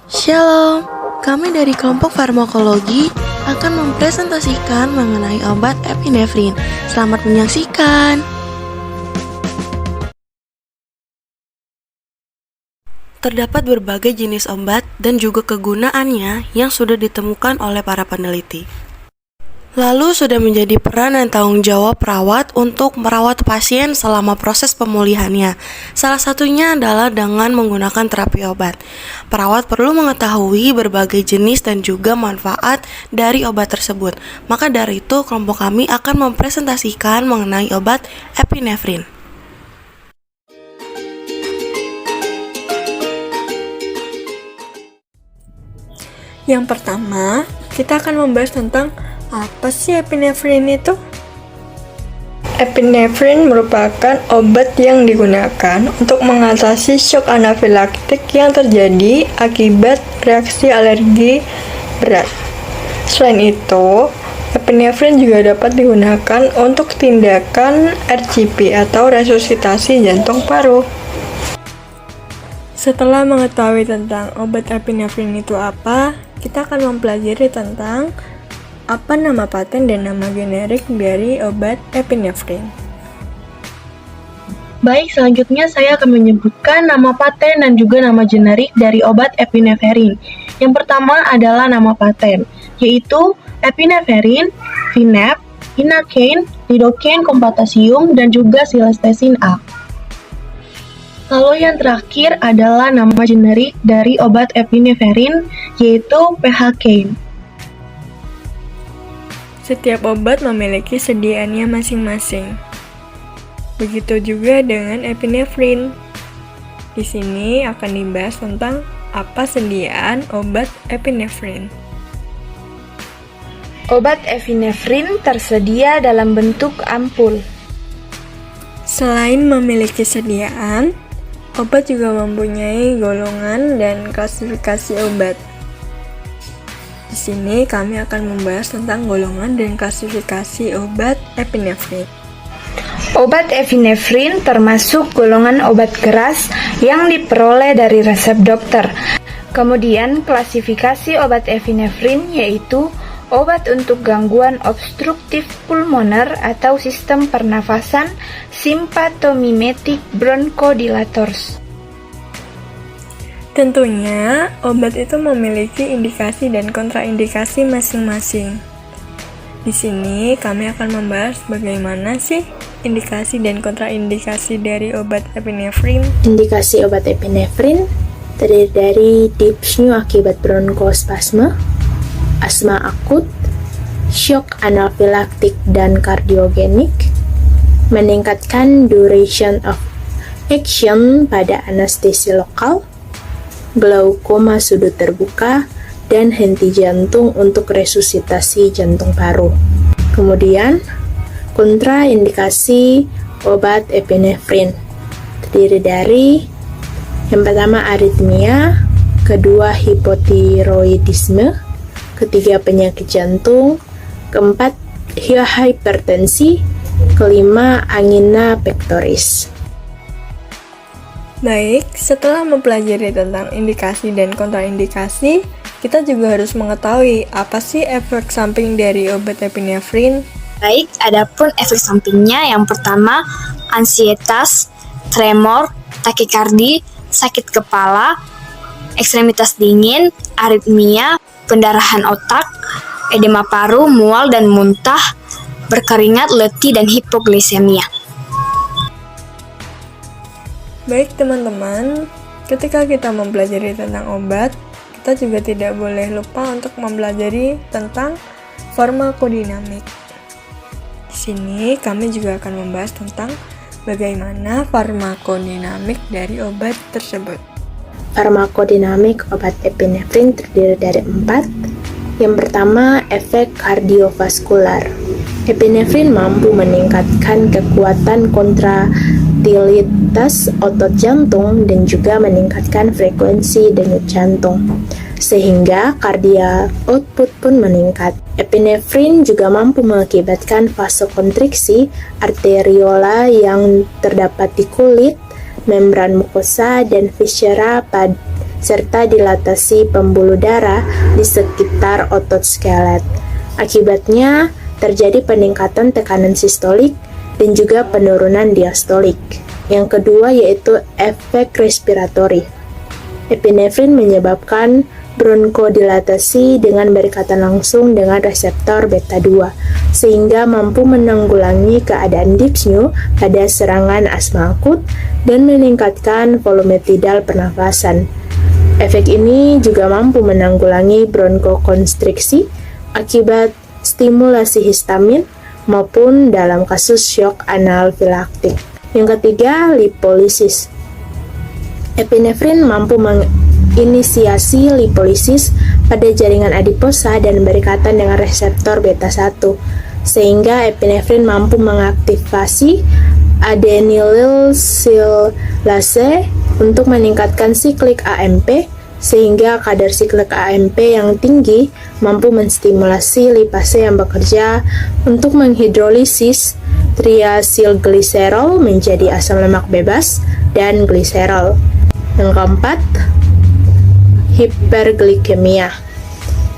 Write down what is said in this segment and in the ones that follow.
Shalom, kami dari kelompok farmakologi akan mempresentasikan mengenai obat epinefrin. Selamat menyaksikan. Terdapat berbagai jenis obat dan juga kegunaannya yang sudah ditemukan oleh para peneliti. Lalu sudah menjadi peran dan tanggung jawab perawat untuk merawat pasien selama proses pemulihannya. Salah satunya adalah dengan menggunakan terapi obat. Perawat perlu mengetahui berbagai jenis dan juga manfaat dari obat tersebut. Maka dari itu, kelompok kami akan mempresentasikan mengenai obat epinefrin. Yang pertama, kita akan membahas tentang apa sih epinefrin itu? Epinefrin merupakan obat yang digunakan untuk mengatasi shock anafilaktik yang terjadi akibat reaksi alergi berat. Selain itu, epinefrin juga dapat digunakan untuk tindakan RCP atau resusitasi jantung paru. Setelah mengetahui tentang obat epinefrin itu apa, kita akan mempelajari tentang apa nama paten dan nama generik dari obat epinefrin. Baik, selanjutnya saya akan menyebutkan nama paten dan juga nama generik dari obat epinefrin. Yang pertama adalah nama paten, yaitu epinefrin, Vinep, Inacaine, Lidocaine Compatasium, dan juga Silestesin A. Lalu yang terakhir adalah nama generik dari obat epinefrin, yaitu PH-Caine. Setiap obat memiliki sediaannya masing-masing. Begitu juga dengan epinefrin. Di sini akan dibahas tentang apa sediaan obat epinefrin. Obat epinefrin tersedia dalam bentuk ampul. Selain memiliki sediaan, obat juga mempunyai golongan dan klasifikasi obat. Di sini kami akan membahas tentang golongan dan klasifikasi obat epinefrin. Obat epinefrin termasuk golongan obat keras yang diperoleh dari resep dokter. Kemudian klasifikasi obat epinefrin yaitu obat untuk gangguan obstruktif pulmoner atau sistem pernafasan, simpatomimetik bronchodilators. Tentunya, obat itu memiliki indikasi dan kontraindikasi masing-masing. Di sini kami akan membahas bagaimana sih indikasi dan kontraindikasi dari obat epinefrin. Indikasi obat epinefrin terdiri dari dyspnea akibat bronkospasme, asma akut, shock anafilaktik dan kardiogenik, meningkatkan duration of action pada anestesi lokal, glaukoma sudut terbuka, dan henti jantung untuk resusitasi jantung paru. Kemudian, kontraindikasi obat epinefrin terdiri dari yang pertama aritmia, kedua hipotiroidisme, ketiga penyakit jantung, keempat hipertensi, kelima angina pectoris. Baik, setelah mempelajari tentang indikasi dan kontraindikasi, kita juga harus mengetahui apa sih efek samping dari obat epinefrin. Baik, adapun efek sampingnya yang pertama, ansietas, tremor, takikardi, sakit kepala, ekstremitas dingin, aritmia, pendarahan otak, edema paru, mual dan muntah, berkeringat, letih, dan hipoglikemia. Baik teman-teman, ketika kita mempelajari tentang obat, kita juga tidak boleh lupa untuk mempelajari tentang farmakodinamik. Di sini kami juga akan membahas tentang bagaimana farmakodinamik dari obat tersebut. Farmakodinamik obat epinefrin terdiri dari 4. Yang pertama, efek kardiovaskular. Epinefrin mampu meningkatkan kekuatan kontraktilitas otot jantung dan juga meningkatkan frekuensi denyut jantung, sehingga cardiac output pun meningkat. Epinefrin juga mampu mengakibatkan vasokonstriksi arteriola yang terdapat di kulit, membran mukosa, dan viscera serta dilatasi pembuluh darah di sekitar otot skelet. Akibatnya, terjadi peningkatan tekanan sistolik dan juga penurunan diastolik. Yang kedua yaitu efek respiratori. Epinefrin menyebabkan bronkodilatasi dengan berkaitan langsung dengan reseptor beta 2, sehingga mampu menanggulangi keadaan dyspnea pada serangan asma akut dan meningkatkan volume tidal pernafasan. Efek ini juga mampu menanggulangi bronkokonstriksi akibat stimulasi histamin maupun dalam kasus shock anafilaktik. Yang ketiga, lipolisis. Epinefrin mampu menginisiasi lipolisis pada jaringan adiposa dan berkaitan dengan reseptor beta 1, sehingga epinefrin mampu mengaktifasi adenylyl silase untuk meningkatkan siklik AMP, sehingga kadar siklik AMP yang tinggi mampu menstimulasi lipase yang bekerja untuk menghidrolisis triasilgliserol menjadi asam lemak bebas dan gliserol. Yang keempat, hiperglikemia.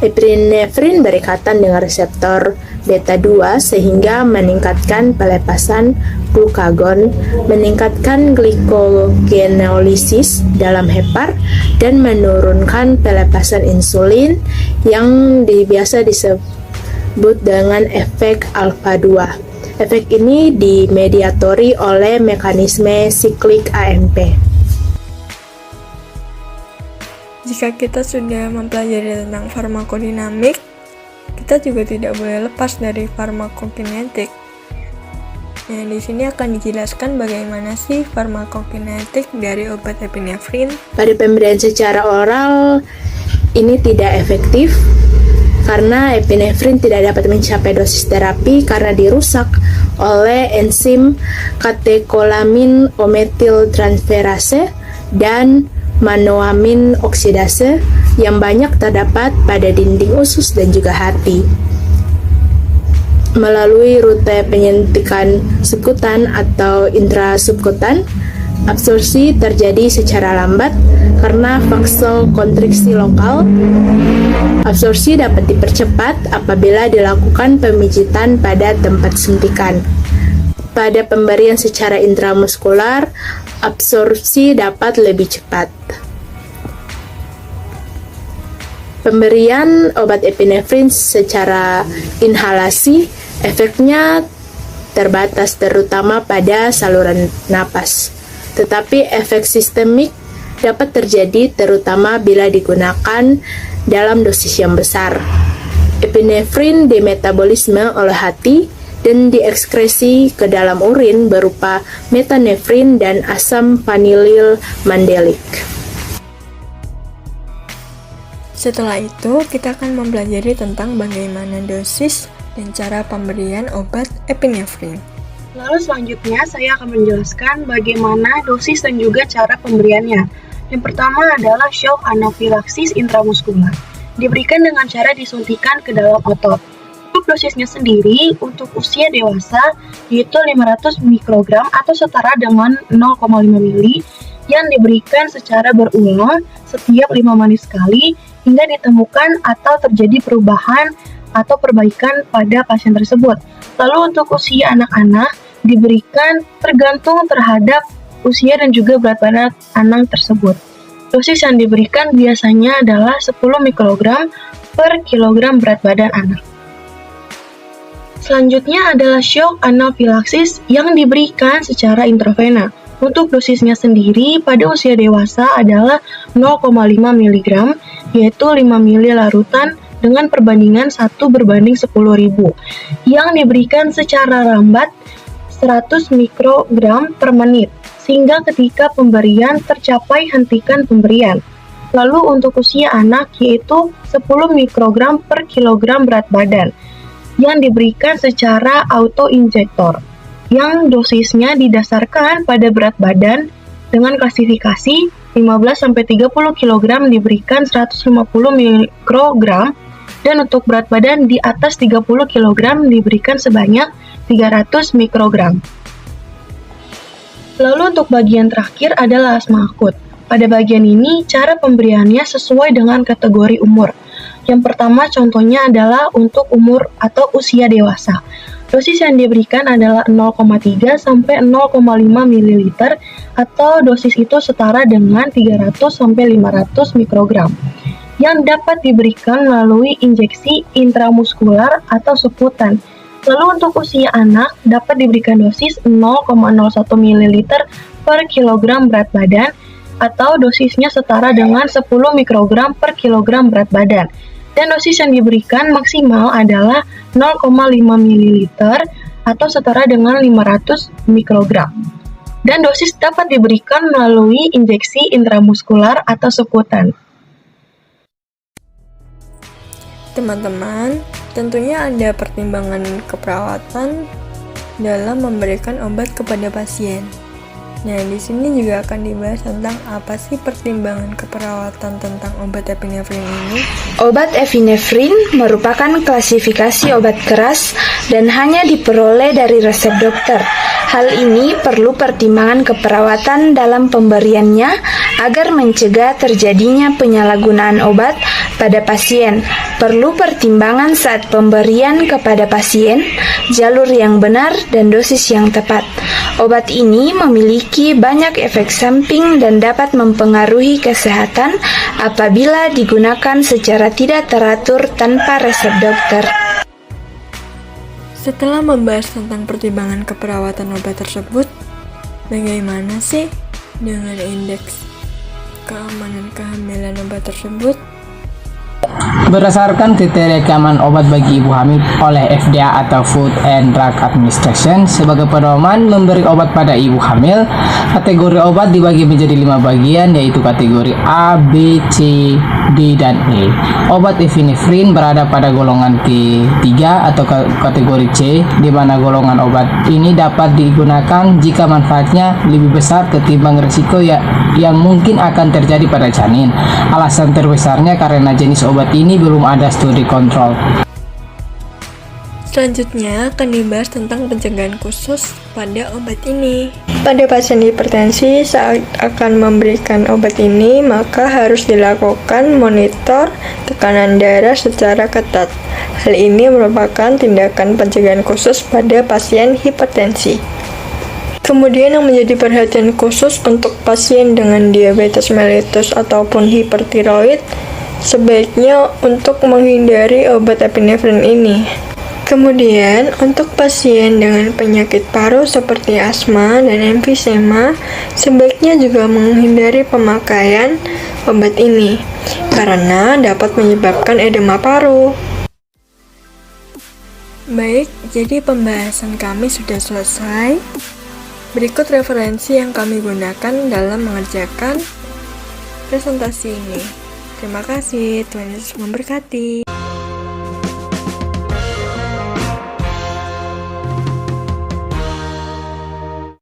Epinefrin berikatan dengan reseptor beta 2 sehingga meningkatkan pelepasan glukagon, meningkatkan glikogenolisis dalam hepar, dan menurunkan pelepasan insulin yang biasa disebut dengan efek alfa 2. Efek ini dimediatori oleh mekanisme siklik AMP. Jika kita sudah mempelajari tentang farmakodinamik, kita juga tidak boleh lepas dari farmakokinetik. Nah, di sini akan dijelaskan bagaimana sih farmakokinetik dari obat epinefrin. Pada pemberian secara oral, ini tidak efektif karena epinefrin tidak dapat mencapai dosis terapi karena dirusak oleh enzim katekolamin ometiltransferase dan monoamin oksidase yang banyak terdapat pada dinding usus dan juga hati. Melalui rute penyuntikan subkutan atau intrasubkutan, absorpsi terjadi secara lambat karena vasokonstriksi lokal. Absorpsi dapat dipercepat apabila dilakukan pemijitan pada tempat suntikan. Pada pemberian secara intramuskular, absorpsi dapat lebih cepat. Pemberian obat epinefrin secara inhalasi efeknya terbatas terutama pada saluran napas. Tetapi efek sistemik dapat terjadi terutama bila digunakan dalam dosis yang besar. Epinefrin dimetabolisme oleh hati dan diekskresi ke dalam urin berupa metanefrin dan asam vanilyl mandelik. Setelah itu, kita akan mempelajari tentang bagaimana dosis dan cara pemberian obat epinefrin. Lalu selanjutnya saya akan menjelaskan bagaimana dosis dan juga cara pemberiannya. Yang pertama adalah shock anafilaksis intramuskular. Diberikan dengan cara disuntikan ke dalam otot. Untuk dosisnya sendiri, untuk usia dewasa, yaitu 500 mikrogram atau setara dengan 0,5 mili yang diberikan secara berulang setiap 5 menit sekali hingga ditemukan atau terjadi perubahan atau perbaikan pada pasien tersebut. Lalu untuk usia anak-anak diberikan tergantung terhadap usia dan juga berat badan anak tersebut. Dosis yang diberikan biasanya adalah 10 mikrogram per kilogram berat badan anak. Selanjutnya adalah shock anafilaksis yang diberikan secara intravena. Untuk dosisnya sendiri pada usia dewasa adalah 0,5 mg, yaitu 5 mili larutan dengan perbandingan 1 berbanding 10.000, yang diberikan secara lambat 100 mikrogram per menit, sehingga ketika pemberian tercapai hentikan pemberian. Lalu untuk usia anak yaitu 10 mikrogram per kilogram berat badan. yang diberikan secara auto-injektor, yang dosisnya didasarkan pada berat badan dengan klasifikasi 15-30 kg diberikan 150 mikrogram, dan untuk berat badan di atas 30 kg diberikan sebanyak 300 mikrogram. Lalu untuk bagian terakhir adalah asma akut. Pada bagian ini, cara pemberiannya sesuai dengan kategori umur. Yang pertama contohnya adalah untuk umur atau usia dewasa. Dosis yang diberikan adalah 0,3 sampai 0,5 ml atau dosis itu setara dengan 300 sampai 500 mikrogram yang dapat diberikan melalui injeksi intramuskular atau seputan. Lalu untuk usia anak dapat diberikan dosis 0,01 ml per kilogram berat badan atau dosisnya setara dengan 10 mikrogram per kilogram berat badan. Dan dosis yang diberikan maksimal adalah 0,5 ml atau setara dengan 500 mikrogram. Dan dosis dapat diberikan melalui injeksi intramuskular atau seputan. Teman-teman, tentunya ada pertimbangan keperawatan dalam memberikan obat kepada pasien. Nah, di sini juga akan dibahas tentang apa sih pertimbangan keperawatan tentang obat epinefrin ini. Obat epinefrin merupakan klasifikasi obat keras dan hanya diperoleh dari resep dokter. Hal ini perlu pertimbangan keperawatan dalam pemberiannya agar mencegah terjadinya penyalahgunaan obat pada pasien. Perlu pertimbangan saat pemberian kepada pasien, jalur yang benar dan dosis yang tepat. Obat ini memiliki banyak efek samping dan dapat mempengaruhi kesehatan apabila digunakan secara tidak teratur tanpa resep dokter. Setelah membahas tentang pertimbangan keperawatan obat tersebut, bagaimana sih dengan indeks keamanan kehamilan obat tersebut? Berdasarkan kriteria keamanan obat bagi ibu hamil oleh FDA atau Food and Drug Administration sebagai pedoman memberi obat pada ibu hamil, kategori obat dibagi menjadi 5 bagian, yaitu kategori A, B, C, D, dan E. Obat epinefrin berada pada golongan ketiga atau kategori C, di mana golongan obat ini dapat digunakan jika manfaatnya lebih besar ketimbang risiko yang mungkin akan terjadi pada janin. Alasan terbesarnya karena jenis obat ini belum ada studi kontrol. Selanjutnya akan dibahas tentang pencegahan khusus pada obat ini. Pada pasien hipertensi, saat akan memberikan obat ini, maka harus dilakukan monitor tekanan darah secara ketat. Hal ini merupakan tindakan pencegahan khusus pada pasien hipertensi. Kemudian yang menjadi perhatian khusus untuk pasien dengan diabetes mellitus ataupun hipertiroid, sebaiknya untuk menghindari obat epinefrin ini. Kemudian, untuk pasien dengan penyakit paru seperti asma dan emfisema, sebaiknya juga menghindari pemakaian obat ini, karena dapat menyebabkan edema paru. Baik, jadi pembahasan kami sudah selesai. Berikut referensi yang kami gunakan dalam mengerjakan presentasi ini. Terima kasih, Tuhan Yesus memberkati.